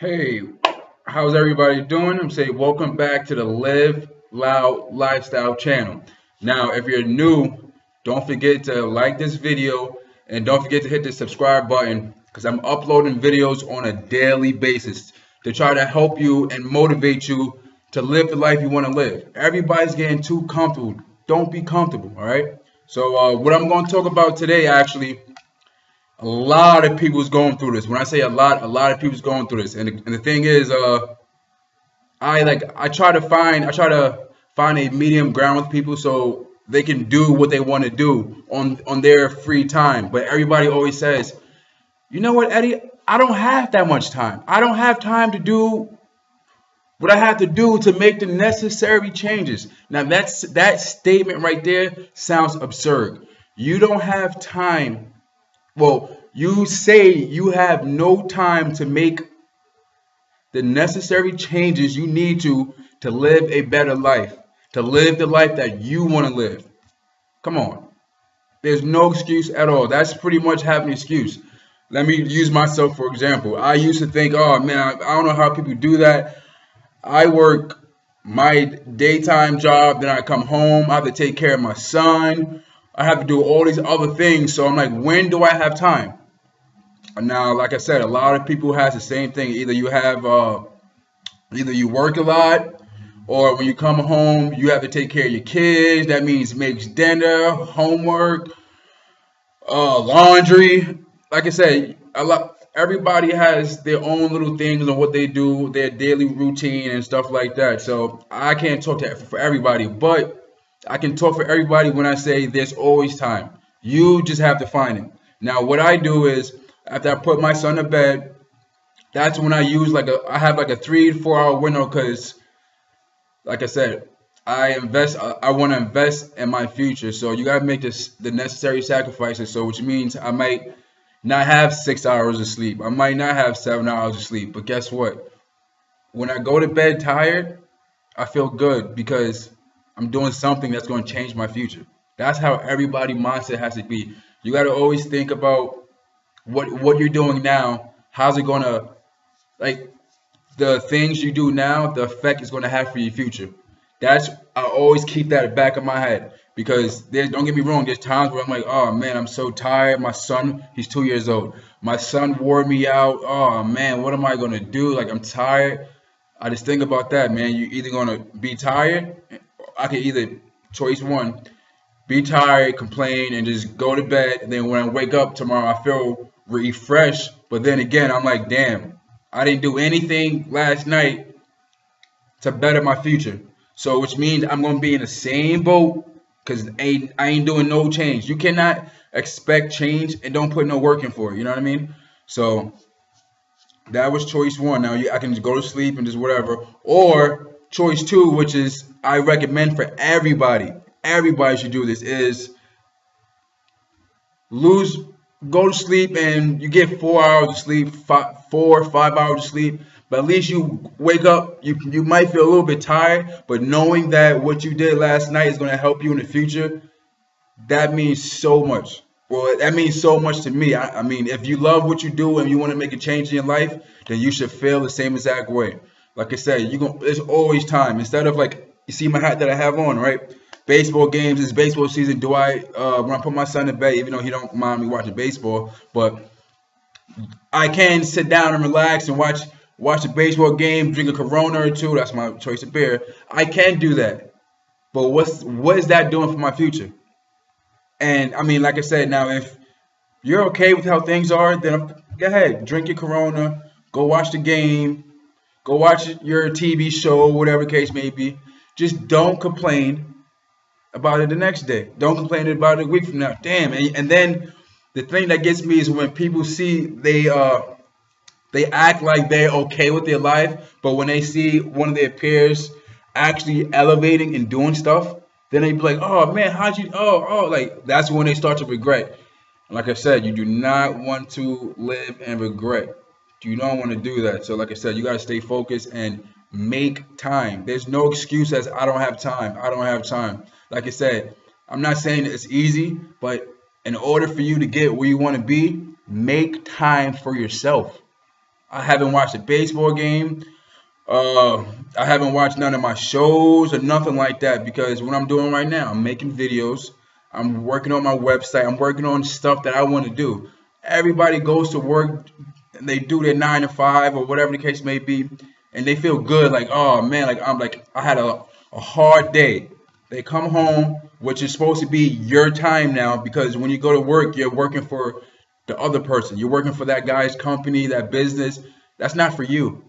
Hey, how's everybody doing? I'm saying welcome back to the Live Loud Lifestyle channel. Now, if you're new, don't forget to like this video and don't forget to hit the subscribe button because I'm uploading videos on a daily basis to try to help you and motivate you to live the life you want to live. Everybody's getting too comfortable. Don't be comfortable, all right? So, what I'm going to talk about today actually a lot of people's going through this. When I say a lot of people's going through this. And the thing is, I try to find a medium ground with people so they can do what they want to do on their free time. But everybody always says, you know what, Eddie? I don't have that much time. I don't have time to do what I have to do to make the necessary changes. Now that statement right there sounds absurd. You don't have time. Well, you say you have no time to make the necessary changes you need to live a better life, to live the life that you want to live. Come on. There's no excuse at all. That's pretty much having an excuse. Let me use myself for example. I used to think, oh man, I don't know how people do that. I work my daytime job, then I come home, I have to take care of my son. I have to do all these other things. So I'm like, when do I have time? Now, like I said, a lot of people has the same thing. Either you work a lot, or when you come home, you have to take care of your kids. That means makes dinner, homework, laundry. Like I said, everybody has their own little things on what they do, their daily routine and stuff like that. So I can't talk to for everybody, but I can talk for everybody when I say there's always time. You just have to find it. Now, what I do is after I put my son to bed, that's when I have like a 3 to 4 hour window because, like I said, I want to invest in my future. So you gotta make the necessary sacrifices. So which means I might not have 6 hours of sleep. I might not have 7 hours of sleep. But guess what? When I go to bed tired, I feel good because I'm doing something that's going to change my future. That's how everybody mindset has to be. You got to always think about what you're doing now. How's it going to, like, the things you do now, the effect it's going to have for your future. I always keep that at the back of my head because don't get me wrong, there's times where I'm like, oh man, I'm so tired. My son, he's 2 years old. My son wore me out. Oh man, what am I going to do? Like, I'm tired. I just think about that, man. You're either going to be tired. I can either choice one, be tired, complain, and just go to bed. And then when I wake up tomorrow, I feel refreshed. But then again, I'm like, damn, I didn't do anything last night to better my future. So which means I'm gonna be in the same boat because I ain't doing no change. You cannot expect change and don't put no work in for it. You know what I mean? So that was choice one. Now I can just go to sleep and just whatever. Or choice two, which is I recommend for everybody. Everybody should do this. Is lose, go to sleep and you get 4 hours of sleep, 4 or 5 hours of sleep. But at least you wake up. You might feel a little bit tired, but knowing that what you did last night is going to help you in the future, that means so much. Well, that means so much to me. I mean, if you love what you do and you want to make a change in your life, then you should feel the same exact way. Like I said, there's always time. Instead of like, you see my hat that I have on, right? Baseball games, it's baseball season. When I put my son to bed, even though he don't mind me watching baseball, but I can sit down and relax and watch a baseball game, drink a Corona or two. That's my choice of beer. I can do that. But what is that doing for my future? And I mean, like I said, now if you're okay with how things are, then go ahead, drink your Corona, go watch the game, go watch your TV show, whatever the case may be. Just don't complain about it the next day. Don't complain about it a week from now. Damn. And then the thing that gets me is when people see they act like they're okay with their life, but when they see one of their peers actually elevating and doing stuff, then they be like, oh man, like that's when they start to regret. And like I said, you do not want to live and regret. You don't want to do that. So like I said, you got to stay focused and make time. There's no excuse as I don't have time. I don't have time. Like I said, I'm not saying it's easy, but in order for you to get where you want to be, make time for yourself. I haven't watched a baseball game. Uh, I haven't watched none of my shows or nothing like that because what I'm doing right now, I'm making videos. I'm working on my website. I'm working on stuff that I want to do. Everybody goes to work and they do their 9 to 5 or whatever the case may be, and they feel good. Like, oh man, like I had a hard day. They come home, which is supposed to be your time now because when you go to work, you're working for the other person. You're working for that guy's company, that business. That's not for you.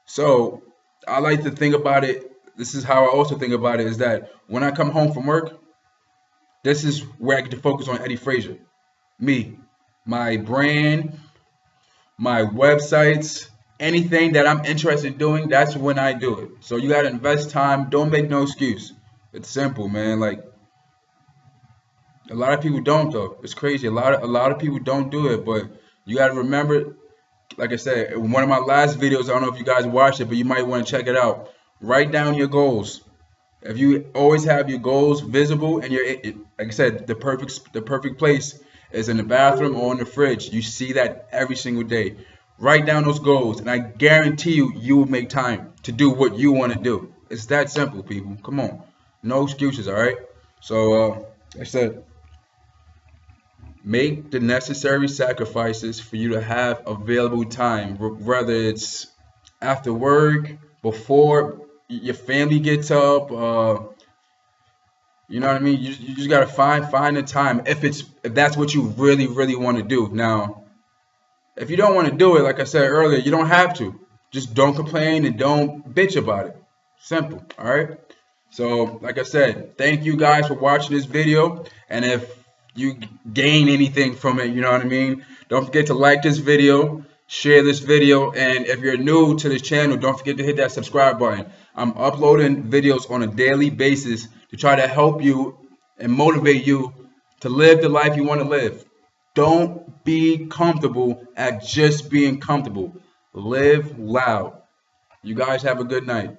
So I like to think about it. This is how I also think about it is that when I come home from work, this is where I get to focus on Eddie Frazier. Me, my brand, my websites, anything that I'm interested in doing, that's when I do it. So you gotta invest time. Don't make no excuse. It's simple, man. Like a lot of people don't though. It's crazy. A lot of people don't do it, but you gotta remember, like I said, in one of my last videos, I don't know if you guys watched it, but you might want to check it out. Write down your goals. If you always have your goals visible and like I said, the perfect place is in the bathroom or in the fridge. You see that every single day. Write down those goals, and I guarantee you will make time to do what you want to do. It's that simple, people. Come on, no excuses. All right. So, like I said, make the necessary sacrifices for you to have available time, whether it's after work, before your family gets up. You know what I mean? You just gotta find the time if that's what you really want to do. Now, if you don't want to do it, like I said earlier, you don't have to. Just don't complain and don't bitch about it. Simple. All right. So, like I said, thank you guys for watching this video. And if you gain anything from it, you know what I mean? Don't forget to like this video, share this video, and if you're new to this channel, don't forget to hit that subscribe button. I'm uploading videos on a daily basis to try to help you and motivate you to live the life you want to live. Don't be comfortable at just being comfortable. Live loud. You guys have a good night.